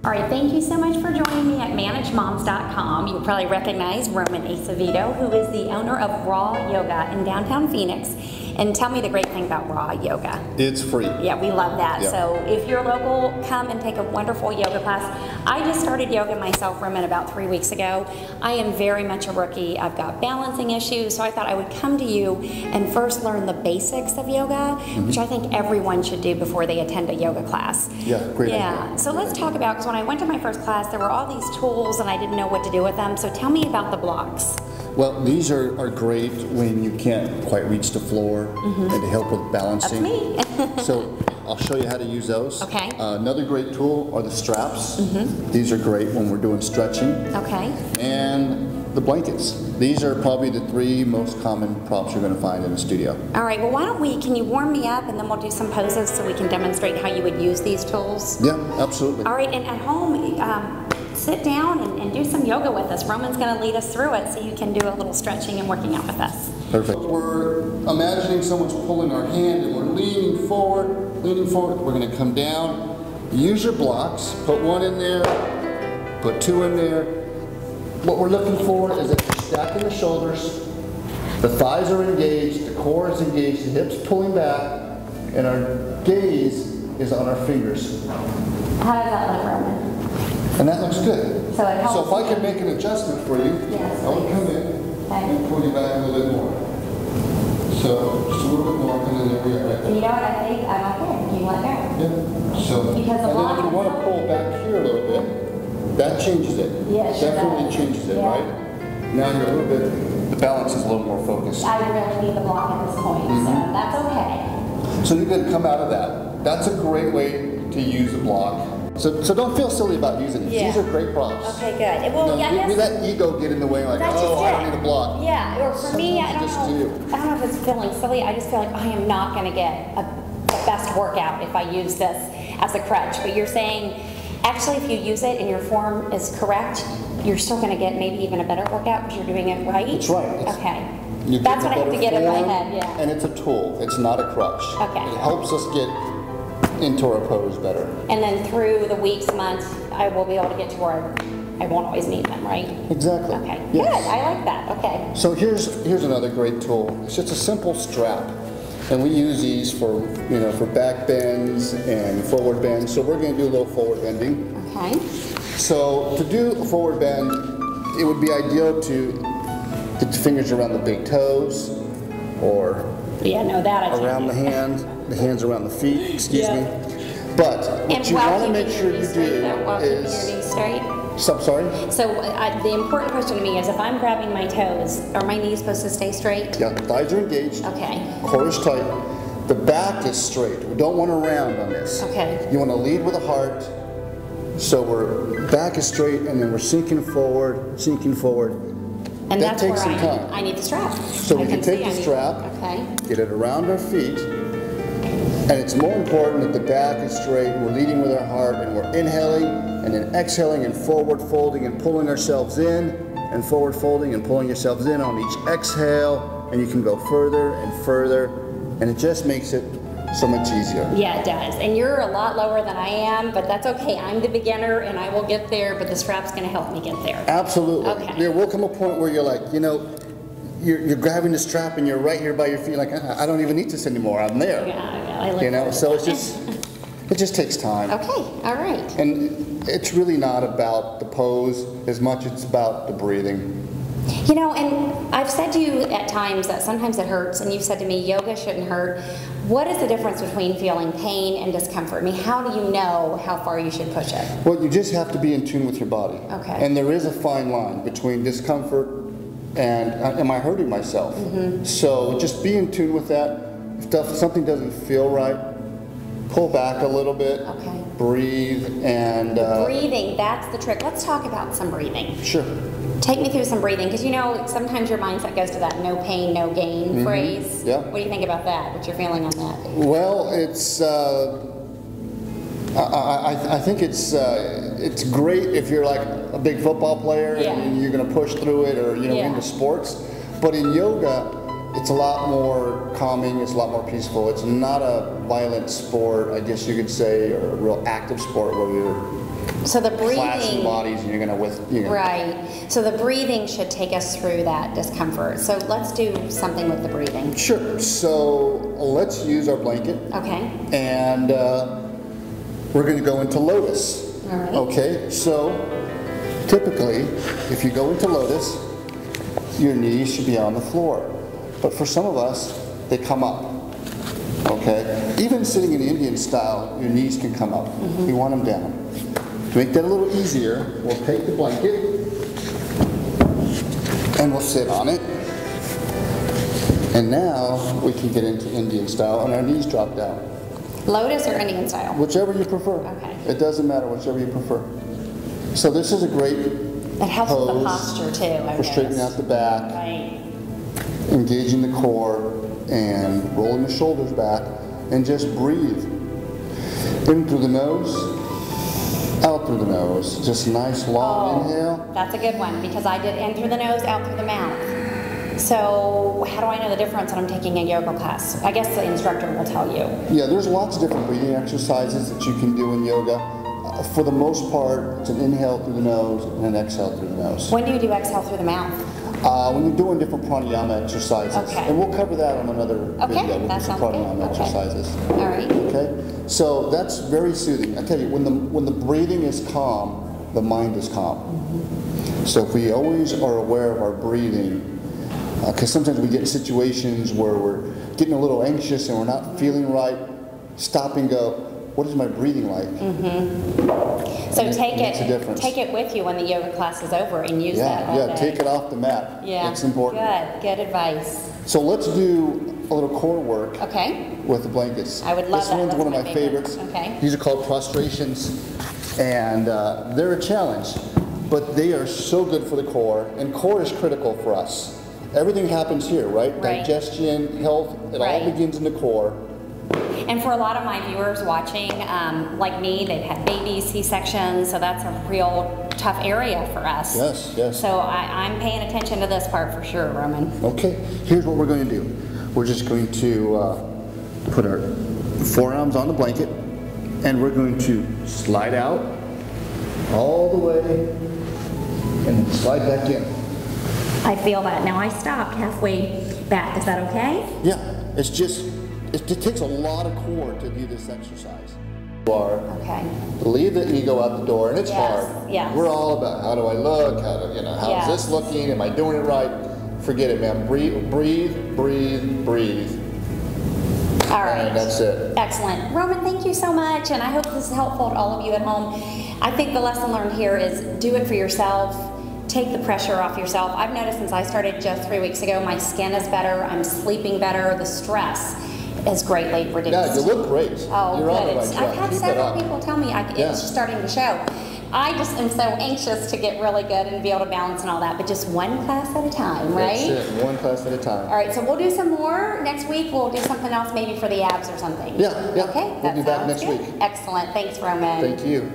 All right, thank you so much for joining me at ManageMoms.com. You'll probably recognize Roman Acevedo, who is the owner of Raw Yoga in downtown Phoenix. And tell me the great thing about Raw Yoga. It's free. Yeah, we love that. Yeah. So if you're local, come and take a wonderful yoga class. I just started yoga myself, Roman, about 3 weeks ago. I am very much a rookie. I've got balancing issues, so I thought I would come to you and first learn the basics of yoga, which I think everyone should do before they attend a yoga class. Yeah, great Yeah, idea. so let's talk about, because when I went to my first class, there were all these tools and I didn't know what to do with them. So tell me about the blocks. Well, these are great when you can't quite reach the floor and to help with balancing. That's me. So I'll show you how to use those. Okay. Another great tool are the straps. These are great when we're doing stretching. Okay. And the blankets. These are probably the 3 most common props you're going to find in the studio. All right, well, why don't can you warm me up and then we'll do some poses so we can demonstrate how you would use these tools? Yeah, absolutely. All right, and at home, sit down and do some yoga with us. Roman's going to lead us through it so you can do a little stretching and working out with us. Perfect. We're imagining someone's pulling our hand and we're leaning forward, leaning forward. We're going to come down. Use your blocks. Put 1 in there, put 2 in there. What we're looking for is that you're stacking the shoulders, the thighs are engaged, the core is engaged, the hips pulling back, and our gaze is on our fingers. How does that look, Roman? And that looks good. So it helps. So if I can make an adjustment for you, Yes, I would please. come in and pull you back a little bit more. So just a little bit more, and then there we are. Right? And you know what I think? I don't care. You let go. Yeah. So, Because the and block then if you want to is- pull back here a little bit, that changes it. Yeah, it sure Definitely does. changes it, Yeah. right? Now you're a little bit, the balance is a little more focused. I really need the block at this point, so that's okay. So you can come out of that. That's a great way to use a block. So don't feel silly about using these. Yeah. These are great props. Okay, good. Well, You know, yeah, I we guess let ego get in the way, like, that's oh, just I it. don't need a block. Yeah, or for me, I don't Sometimes you know. just I don't know if it's feeling silly. I just feel like I am not going to get the best workout if I use this as a crutch. But you're saying, actually, if you use it and your form is correct, you're still going to get maybe even a better workout because you're doing it right? That's right. Okay. You That's get what I have better to get in my form, head, yeah. And it's a tool. It's not a crutch. Okay. It helps us get into our pose better. And then through the weeks, months, I will be able to get to where I won't always need them, right? Exactly. Okay. Yes. Good. I like that. Okay. So here's another great tool. It's just a simple strap, and we use these for for back bends and forward bends. So we're going to do a little forward bending. Okay. So to do a forward bend, it would be ideal to get the fingers around the big toes, or Yeah, no, that I can't around the do. hands around the feet. Excuse Yeah. me. But what And you while want to keeping make your sure knees you straight, do though, while keeping your is. knees straight. So, sorry. So the important question to me is, if I'm grabbing my toes, are my knees supposed to stay straight? Yeah, thighs are engaged. Okay. Core is tight. The back is straight. We don't want to round on this. Okay. You want to lead with a heart. So we're back is straight, and then we're sinking forward, sinking forward. And That that's takes where some time. I need the strap. So we I can see take I the need- strap, Okay. get it around our feet, and it's more important that the back is straight. We're leading with our heart, and we're inhaling, and then exhaling, and forward folding, and pulling ourselves in, and forward folding, and pulling yourselves in on each exhale, and you can go further and further, and it just makes it so much easier. Yeah, it does. And you're a lot lower than I am, but that's okay. I'm the beginner, and I will get there, but the strap's going to help me get there. Absolutely. Okay. There will come a point where you're like, you're grabbing the strap and you're right here by your feet, like, I don't even need this anymore. I'm there. Yeah, I like So it's just, it just takes time. Okay, all right. And it's really not about the pose as much as it's about the breathing. And I've said to you at times that sometimes it hurts, and you've said to me, yoga shouldn't hurt. What is the difference between feeling pain and discomfort? I mean, how do you know how far you should push it? Well, you just have to be in tune with your body. Okay. And there is a fine line between discomfort and am I hurting myself? So just be in tune with that. If something doesn't feel right, pull back a little bit. Okay. Breathe and. Breathing, that's the trick. Let's talk about some breathing. Sure. Take me through some breathing, because sometimes your mindset goes to that no pain, no gain phrase. Yeah. What do you think about that? What's your feeling on that? Well, it's. I think it's great if you're like a big football player and you're going to push through it, or into sports. But in yoga, it's a lot more calming. It's a lot more peaceful. It's not a violent sport, I guess you could say, or a real active sport where you're So the clashing breathing, bodies, and you're gonna right. So the breathing should take us through that discomfort. So let's do something with the breathing. Sure. So let's use our blanket. Okay. And we're going to go into lotus. All right. Okay. So typically, if you go into lotus, your knees should be on the floor. But for some of us, they come up. Okay. Even sitting in Indian style, your knees can come up. We want them down. To make that a little easier, we'll take the blanket and we'll sit on it. And now we can get into Indian style and our knees drop down. Lotus or Indian style? Whichever you prefer. Okay. It doesn't matter, whichever you prefer. So this is a great It helps with the posture too. for straightening out the back, Right. engaging the core, and rolling the shoulders back, and just breathe. In through the nose, out through the nose. Just nice long inhale. That's a good one because I did in through the nose, out through the mouth. So how do I know the difference when I'm taking a yoga class? I guess the instructor will tell you. Yeah, there's lots of different breathing exercises that you can do in yoga. For the most part, it's an inhale through the nose and an exhale through the nose. When do you do exhale through the mouth? When you're doing different pranayama exercises. Okay. And we'll cover that on another video with that some sounds pranayama good. exercises. All right. Okay? So that's very soothing. I tell you, when the breathing is calm, the mind is calm. So if we always are aware of our breathing, because sometimes we get in situations where we're getting a little anxious and we're not feeling right, stop and go, what is my breathing like? So take makes a difference. take it with you when the yoga class is over and use that all day. Take it off the mat. Yeah. It's important. Good advice. So let's do a little core work Okay. with the blankets. I would love this that. one's That's one of my my favorite. favorites. Okay. These are called prostrations, and they're a challenge, but they are so good for the core, and core is critical for us. Everything happens here, right? Right. Digestion, health, it all Right. begins in the core. And for a lot of my viewers watching, like me, they've had babies, C-sections, so that's a real tough area for us. Yes, yes. So I'm paying attention to this part for sure, Roman. Okay, here's what we're going to do. We're just going to put our forearms on the blanket, and we're going to slide out all the way and slide back in. I feel that. Now I stopped halfway back. Is that okay? Yeah, it's just, it takes a lot of core to do this exercise. You are, Okay. leave the ego out the door, and it's Yes, hard. yes. We're all about how do I look, how's Yes. this looking, am I doing it right? Forget it, man. Breathe, breathe, breathe, breathe. All right. And that's it. Excellent. Roman, thank you so much, and I hope this is helpful to all of you at home. I think the lesson learned here is do it for yourself. Take the pressure off yourself. I've noticed since I started just 3 weeks ago, my skin is better, I'm sleeping better, the stress is greatly reduced. Yeah, you look great. Oh, You're on the good. right track. I've had Keep it several up. people tell me Yeah. it's starting to show. I just am so anxious to get really good and be able to balance and all that, but just one class at a time, right? That's it, one class at a time. All right, so we'll do some more next week. We'll do something else maybe for the abs or something. Yeah, Okay, we'll that be back sounds next good. week. Excellent. Thanks, Roman. Thank you.